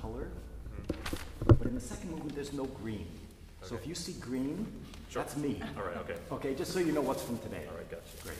color, but in the second movement there's no green. Okay. So if you see green, sure. That's me. All right, okay. Okay, just so you know what's from today. All right, gotcha. Great.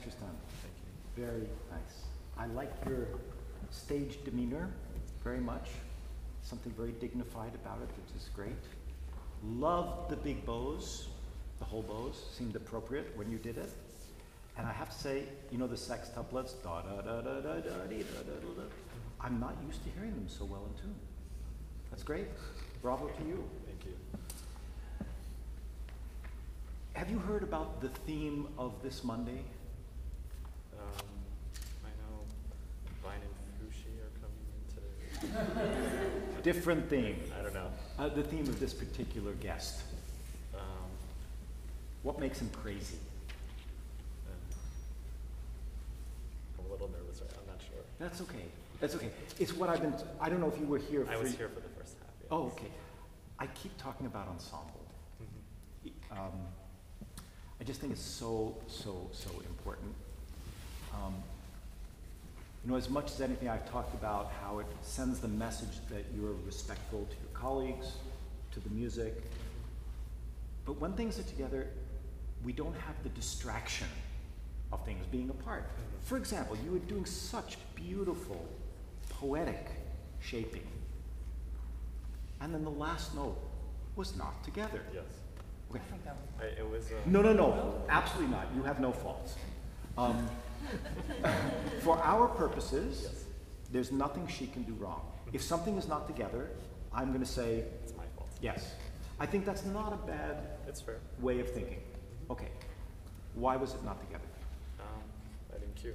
Tristan. Thank you. Very nice. I like your stage demeanor very much. Something very dignified about it, which is great. Loved the big bows. The whole bows seemed appropriate when you did it. And I have to say, you know the sextuplets, da da da da da da dee, da da da da. I'm not used to hearing them so well in tune. That's great. Bravo to you. Thank you. Have you heard about the theme of this Monday? I know Vine and Fushi are coming in today. Different theme. I don't know. The theme of this particular guest. What makes him crazy? I'm a little nervous right now. I'm not sure. That's okay. That's okay. It's what I've been, I don't know if you were here I was here for the first half. Yes. Oh, okay. I keep talking about ensemble. Mm-hmm. I just think it's so important. You know, as much as anything, I've talked about how it sends the message that you're respectful to your colleagues, to the music. But when things are together, we don't have the distraction of things being apart. Mm-hmm. For example, you were doing such beautiful, poetic shaping. And then the last note was not together. Yes. Okay. It was. No, absolutely not. You have no faults. For our purposes, yes. There's nothing she can do wrong. If something is not together, I'm going to say, it's my fault. Yes. I think that's not a bad It's fair. way of thinking. Okay. Why was it not together? I didn't cue.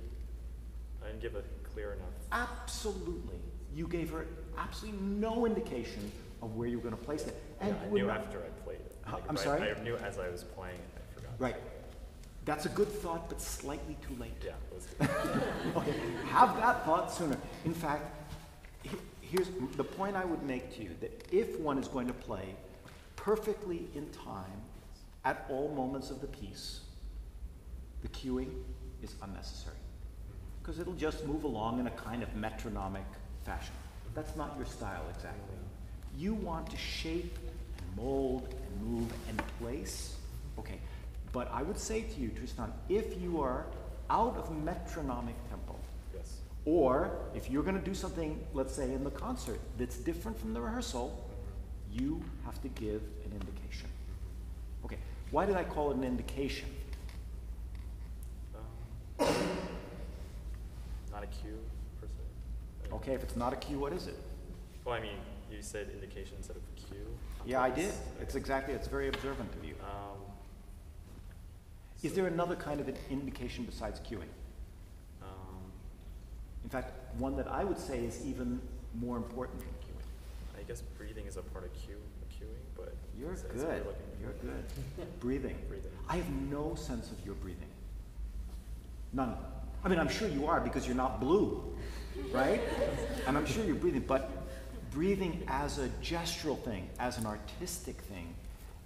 I didn't give a clear enough. Absolutely. You gave her absolutely no indication of where you were going to place it. And I knew after I played it. I'm sorry? I knew as I was playing it, I forgot. Right. That's a good thought, but slightly too late. Yeah, it was good. Okay, have that thought sooner. In fact, here's the point I would make to you, that if one is going to play perfectly in time at all moments of the piece, the cueing is unnecessary. Because it'll just move along in a kind of metronomic fashion. That's not your style exactly. You want to shape and mold and move and place. Okay, but I would say to you, Tristan, if you are out of metronomic tempo, Yes. or if you're going to do something, let's say in the concert, that's different from the rehearsal, you have to give an indication. Okay, why did I call it an indication? Not a cue, per se. Okay, if it's not a cue, what is it? Well, I mean, you said indication instead of cue. Yeah, I did. It's exactly, it's very observant of you. Is there another kind of an indication besides cueing? In fact, one that I would say is even more important than cueing. I guess breathing is a part of cueing, but You're it's good. You're good. Breathing. Breathing. I have no sense of your breathing. None. I mean, I'm sure you are because you're not blue, right? And I'm sure you're breathing, but breathing as a gestural thing, as an artistic thing,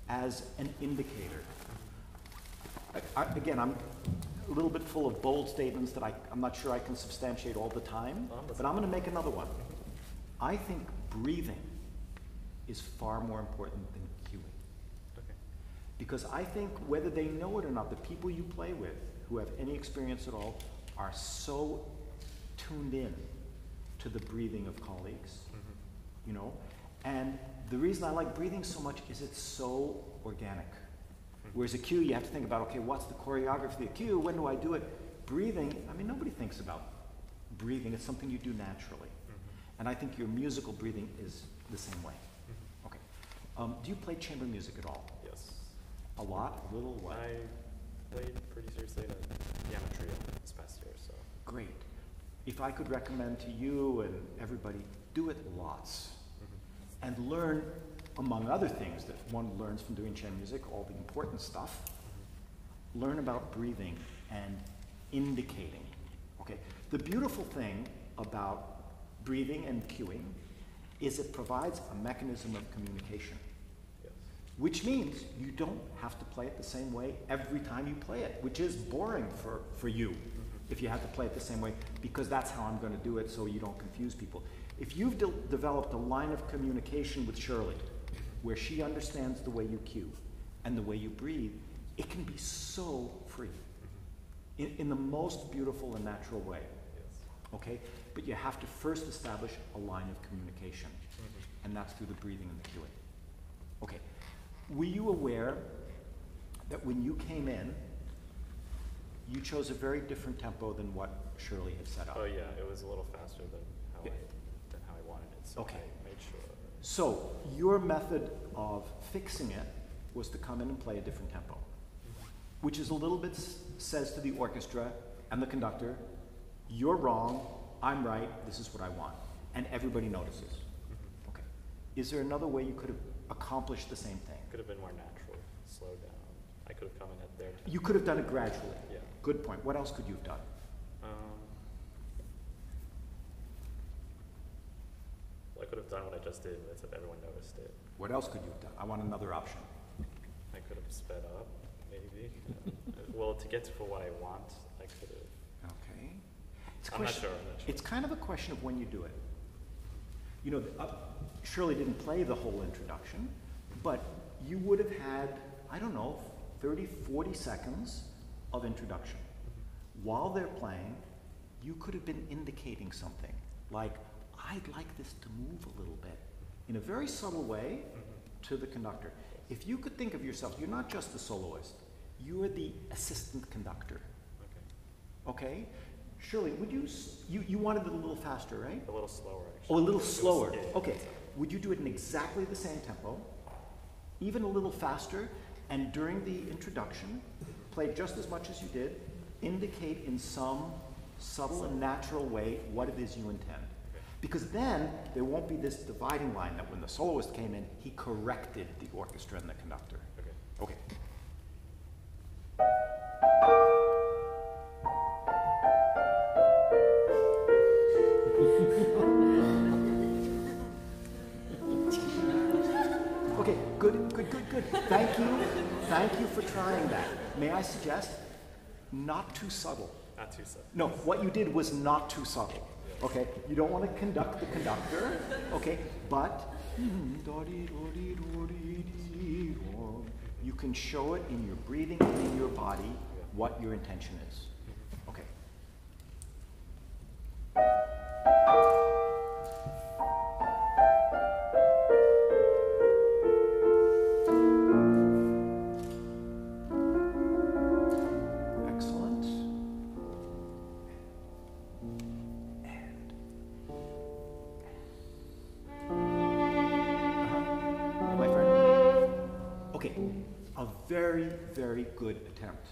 as an indicator. Again, I'm a little bit full of bold statements that I'm not sure I can substantiate all the time, but I'm going to make another one. I think breathing is far more important than cueing. Okay. Because I think whether they know it or not, the people you play with who have any experience at all are so tuned in to the breathing of colleagues, you know? And the reason I like breathing so much is it's so organic. Whereas a cue, you have to think about, okay, what's the choreography of the cue? When do I do it? Breathing, I mean, nobody thinks about breathing. It's something you do naturally. And I think your musical breathing is the same way. Okay. Do you play chamber music at all? Yes. A lot? A little? What? I played pretty seriously in a piano trio this past year, so. Great. If I could recommend to you and everybody, do it lots. And learn, among other things that one learns from doing chamber music, all the important stuff, learn about breathing and indicating. Okay. The beautiful thing about breathing and cueing is it provides a mechanism of communication. Yes. Which means you don't have to play it the same way every time you play it, which is boring for you if you have to play it the same way, because that's how I'm going to do it so you don't confuse people. If you've developed a line of communication with Shirley, where she understands the way you cue and the way you breathe, it can be so free in the most beautiful and natural way. Yes. Okay? But you have to first establish a line of communication, and that's through the breathing and the cueing. Okay. Were you aware that when you came in, you chose a very different tempo than what Shirley had set up? Oh yeah, it was a little faster than how I wanted it, so okay. I made sure. So your method of fixing it was to come in and play a different tempo, which is a little bit says to the orchestra and the conductor, you're wrong, I'm right, this is what I want. And everybody notices. Okay. Is there another way you could have accomplished the same thing? Could have been more natural, slowed down. I could have come in at their tempo. You could have done it gradually. Yeah. Good point. What else could you have done? Well, I could have done what I just did, but if everyone noticed it. What else could you have done? I want another option. I could have sped up, maybe. Well, to get to what I want, I could have. Okay. I'm not sure. It's kind of a question of when you do it. You know, Shirley didn't play the whole introduction, but you would have had, I don't know, 30, 40 seconds of introduction. While they're playing, you could have been indicating something, like, I'd like this to move a little bit, in a very subtle way to the conductor. If you could think of yourself, you're not just the soloist, you're the assistant conductor. Okay? Shirley, would you wanted it a little faster, right? A little slower, actually. Oh, a little slower. Yeah. Okay. Would you do it in exactly the same tempo, even a little faster, and during the introduction, play just as much as you did, indicate in some subtle and natural way what it is you intend. Because then there won't be this dividing line that when the soloist came in, he corrected the orchestra and the conductor. Okay. Okay, good. Thank you for trying that. May I suggest, not too subtle. Not too subtle. No, what you did was not too subtle. Okay, you don't want to conduct the conductor, okay, but you can show it in your breathing and in your body what your intention is. Okay. Excellent. very good attempt.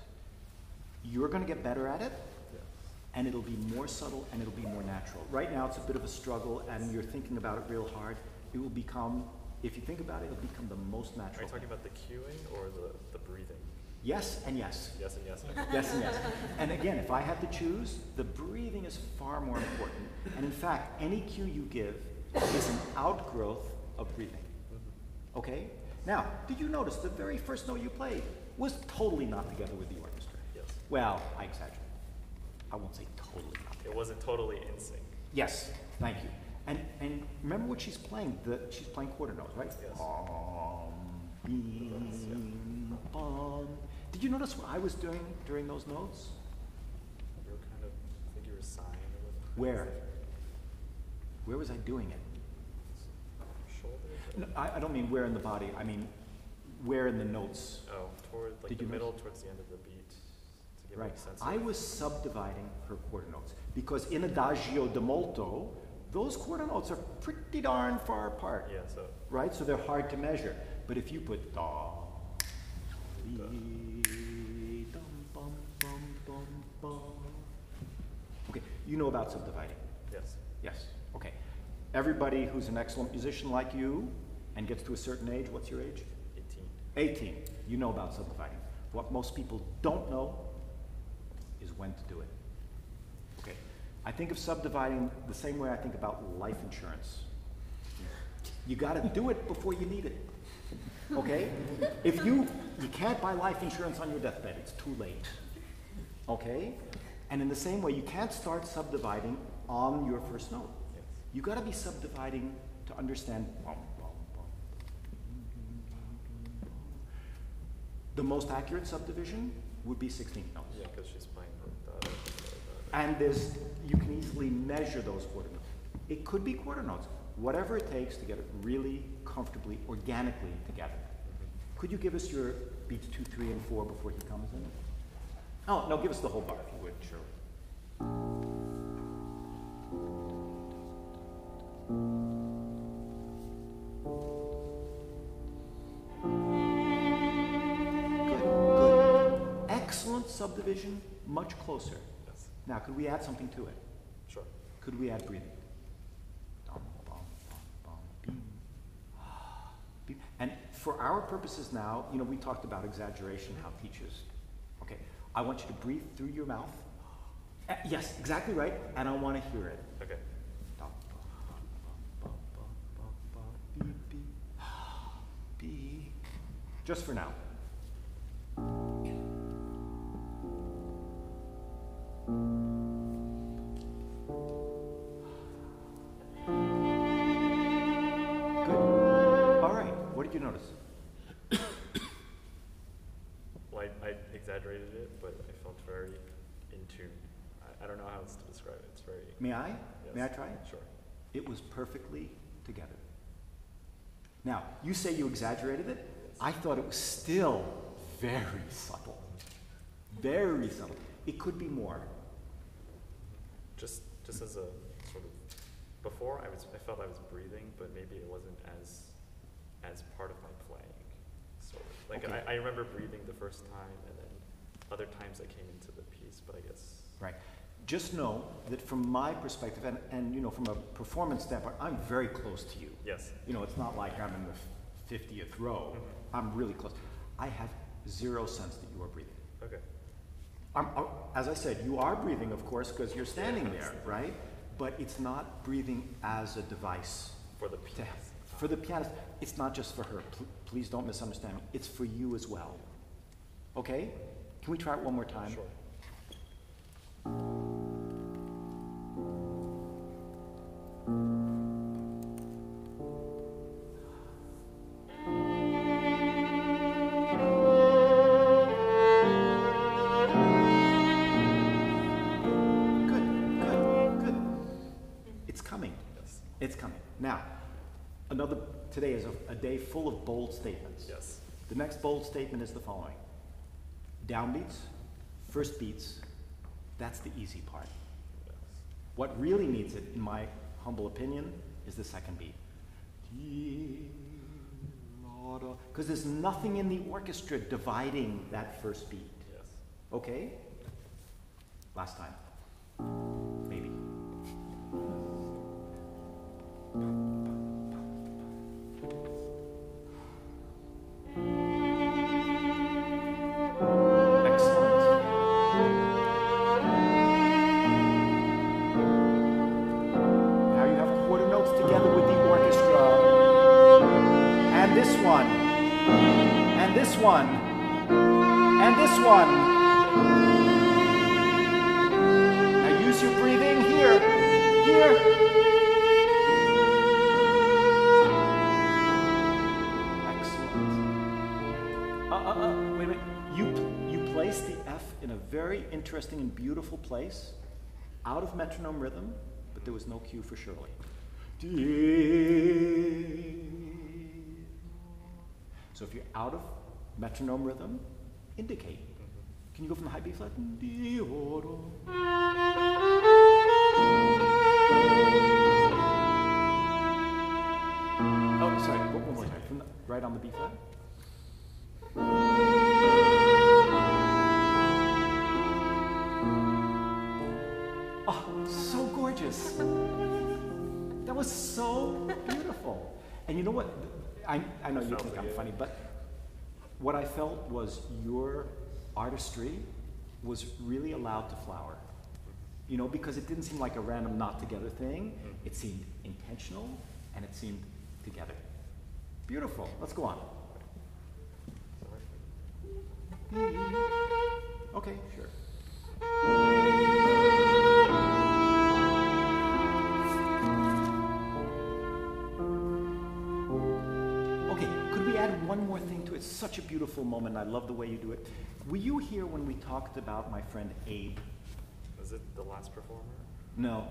You're going to get better at it, and it'll be more subtle and it'll be more natural. Right now it's a bit of a struggle and you're thinking about it real hard. It will become, if you think about it, it'll become the most natural. Are you talking about the cueing or the breathing? Yes and yes. Yes and yes. Yes and yes. And again, if I had to choose, the breathing is far more important. And in fact, any cue you give is an outgrowth of breathing. Okay? Now, did you notice the very first note you played was totally not together with the orchestra? Yes. Well, I exaggerate. I won't say totally not together. It wasn't totally in sync. Yes, thank you. And remember what she's playing? She's playing quarter notes, right? Yes. Bing, bum. Did you notice what I was doing during those notes? You were kind of, I think you were sighing a little. Where? Where was I doing it? Shoulder? No, I don't mean where in the body. I mean where in the notes. Oh, toward like Did the you middle, notice? towards the end of the beat. To give Right. it a sense I was subdividing her quarter notes because in Adagio di Molto, those quarter notes are pretty darn far apart. Yeah, so. Right? So they're hard to measure. But if you put da, dee, dum, bum, bum, bum, bum. Okay, you know about subdividing. Yes. Yes. Okay. Everybody who's an excellent musician like you and gets to a certain age, what's your age? 18. 18. You know about subdividing. What most people don't know is when to do it. Okay. I think of subdividing the same way I think about life insurance. You got to do it before you need it. Okay? If you can't buy life insurance on your deathbed, it's too late. Okay? And in the same way, you can't start subdividing on your first note. Yes. You got to be subdividing to understand. The most accurate subdivision would be 16 notes. Yeah, because she's playing the. And you can easily measure those quarter notes. It could be quarter notes, whatever it takes to get it really comfortably, organically together. Could you give us your beats 2, 3, and 4 before he comes in? Oh, no, give us the whole bar if you would, sure. Good. Excellent subdivision, much closer. Yes. Now, could we add something to it? Sure. Could we add breathing? Dum, bum, bum, bum, beep. And for our purposes now, we talked about exaggeration, how it teaches. Okay, I want you to breathe through your mouth. Yes, exactly right, and I want to hear it. Okay. Dum, bum, bum, bum, bum, bum, bum, beep, beep, beep. Just for now. What did you notice? Well, I exaggerated it, but I felt very in tune. I don't know how else to describe it. It's very. May I? Yes. May I try it? Sure. It was perfectly together. Now, you say you exaggerated it. Yes. I thought it was still very subtle. Very subtle. It could be more. Just as a sort of, before I felt I was breathing, but maybe it wasn't as part of my playing. Sort of. Like Okay. I remember breathing the first time, and then other times I came into the piece, but I guess. Right. Just know that from my perspective, and from a performance standpoint, I'm very close to you. Yes. It's not like I'm in the 50th row. Mm-hmm. I'm really close. I have zero sense that you are breathing. Okay. As I said, you are breathing, of course, because you're standing there, right? But it's not breathing as a device. For the piece. For the pianist, it's not just for her. Please don't misunderstand me. It's for you as well. Okay? Can we try it one more time? Sure. Good. It's coming. Yes. It's coming. Now, today is a day full of bold statements. Yes. The next bold statement is the following. Downbeats, first beats, that's the easy part. Yes. What really needs it, in my humble opinion, is the second beat. because there's nothing in the orchestra dividing that first beat. Yes. Okay? Last time. Maybe. One and this one. Now use your breathing here, here. Excellent. Wait a minute. You placed the F in a very interesting and beautiful place, out of metronome rhythm, but there was no cue for Shirley. So if you're out of metronome rhythm, indicate. Can you go from the high B flat? Oh, sorry, one more time. From the, right on the B flat. Oh, so gorgeous. That was so beautiful. And you know what? I know you think I'm funny, but what I felt was your artistry was really allowed to flower. You know, because it didn't seem like a random not together thing. It seemed intentional and it seemed together. Beautiful. Let's go on. Okay, sure. One more thing to it. It's such a beautiful moment. I love the way you do it. Were you here when we talked about my friend Abe? Was it the last performer? No.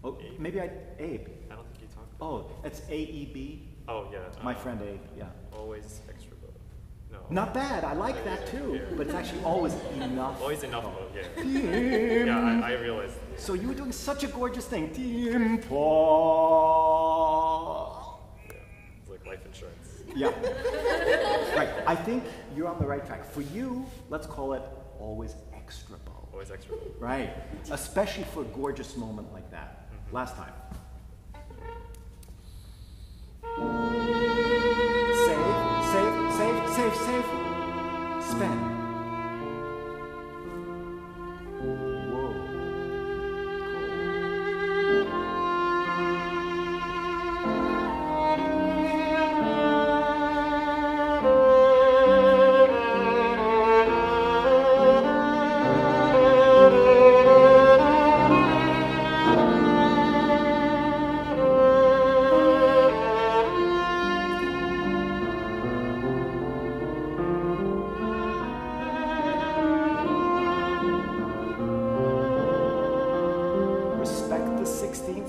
Oh, Abe? Maybe Abe. I don't think you talked about Oh, it's AEB. Oh, yeah. My friend Abe, yeah. Always extra bow. No. Not bad. I like that too. But it's actually always enough. Always enough bow, yeah. Tim. Yeah, I realized. So you were doing such a gorgeous thing. It's like life insurance. Yeah. Right. I think you're on the right track. For you, let's call it always extra bow. Always extra bow. Right. Especially for a gorgeous moment like that. Last time. Save. Spin. Whoa.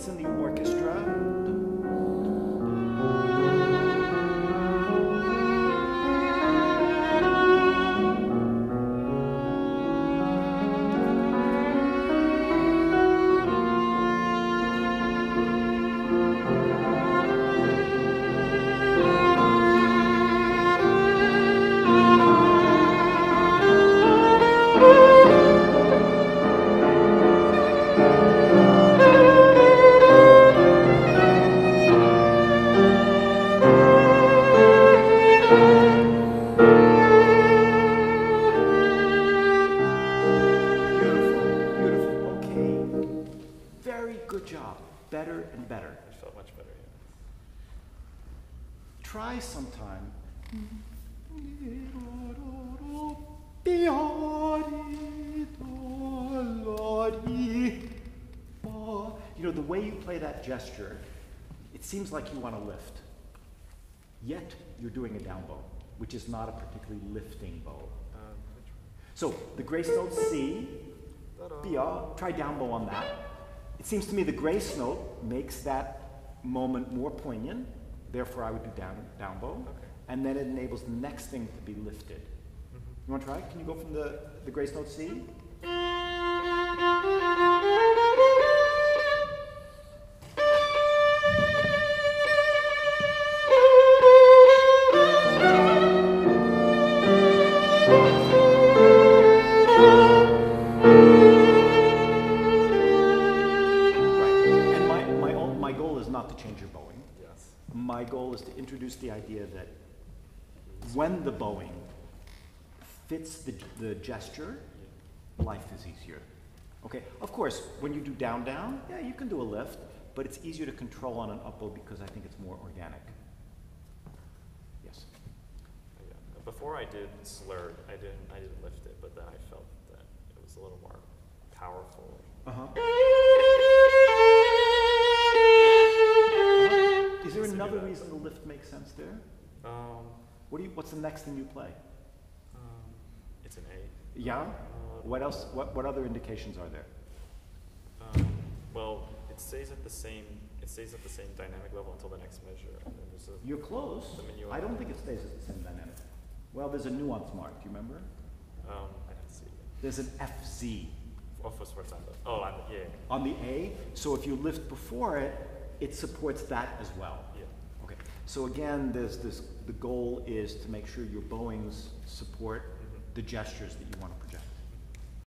In the orchestra. Try sometime. You know, the way you play that gesture, it seems like you want to lift. Yet, you're doing a down bow, which is not a particularly lifting bow. So, the grace note C, try down bow on that. It seems to me the grace note makes that moment more poignant. Therefore, I would do down bow. Okay. And then it enables the next thing to be lifted. You want to try? Can you go from the grace note C? introduced the idea that when the bowing fits the gesture, life is easier. Okay, of course, when you do down, down, yeah, you can do a lift, but it's easier to control on an up bow because I think it's more organic. Yes. Yeah. Before I did slurred, I didn't lift it, but then I felt that it was a little more powerful. Is there another reason the lift makes sense there? What's the next thing you play? It's an A. Yeah? What else? What other indications are there? Well, it stays at the same dynamic level until the next measure. And then there's a, You're close. I don't think it stays at the same dynamic. Well, there's a nuance mark. Do you remember? I have to see it. There's an FZ. Oh, for example. Oh, yeah. On the A. So if you lift before it, it supports that as well. Yeah. Okay. So again, the goal is to make sure your bowings support the gestures that you want to